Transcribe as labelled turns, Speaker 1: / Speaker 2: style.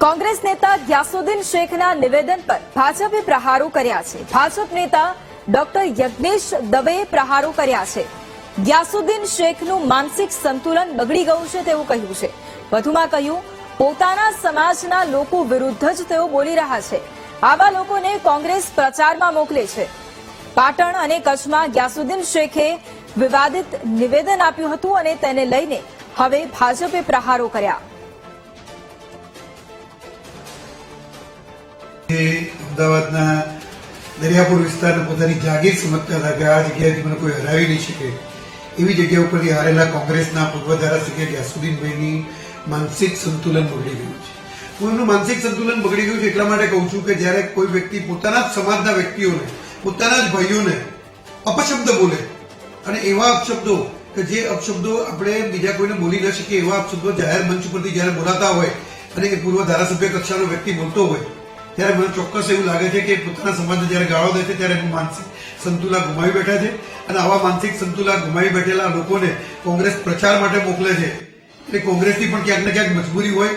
Speaker 1: કોંગ્રેસ નેતા ગ્યાસુદ્દીન શેખના નિવેદન પર ભાજપે પ્રહારો કર્યા છે। ભાજપ નેતા ડોક્ટર યજ્ઞેશ દવેએ પ્રહારો કર્યા છે। ગ્યાસુદ્દીન શેખનું માનસિક સંતુલન બગડી ગયું છે તેવું કહ્યું છે। વધુમાં કહ્યું, પોતાના સમાજના લોકો વિરુદ્ધ જ તેઓ બોલી રહ્યા છે। આવા લોકોને કોંગ્રેસ પ્રચારમાં મોકલે છે। પાટણ અને કચ્છમાં ગ્યાસુદ્દીન શેખે વિવાદિત નિવેદન આપ્યું હતું અને તેને લઈને હવે ભાજપે પ્રહારો કર્યા।
Speaker 2: અમદાવાદના દરિયાપુર વિસ્તારને પોતાની જાગીર સમજતા હતા કે આ જગ્યાએથી મને કોઈ હરાવી નહીં શકે, એવી જગ્યા ઉપરથી હારેલા કોંગ્રેસના પૂર્વ ધારાસભ્ય ગ્યાસુદ્દીનભાઈની માનસિક સંતુલન બગડી ગયું છે। હું એમનું માનસિક સંતુલન બગડી ગયું છે એટલા માટે કહું છું કે જ્યારે કોઈ વ્યક્તિ પોતાના જ સમાજના વ્યક્તિઓને, પોતાના જ ભાઈઓને અપશબ્દ બોલે અને એવા અપશબ્દો કે જે અપશબ્દો આપણે બીજા કોઈને બોલી ન શકીએ એવા અપશબ્દો જાહેર મંચ ઉપરથી જ્યારે બોલાતા હોય અને એ પૂર્વ ધારાસભ્ય કક્ષાનો વ્યક્તિ બોલતો હોય ત્યારે મને ચોક્કસ એવું લાગે છે કે પોતાના સમાજને જ્યારે ગાળો દે છે ત્યારે એનું માનસિક સંતુલન ગુમાવી બેઠા છે અને આવા માનસિક સંતુલન ગુમાવી બેઠેલા લોકોને કોંગ્રેસ પ્રચાર માટે મોકલે છે એટલે કોંગ્રેસની પણ ક્યાંક ને ક્યાંક મજબૂરી હોય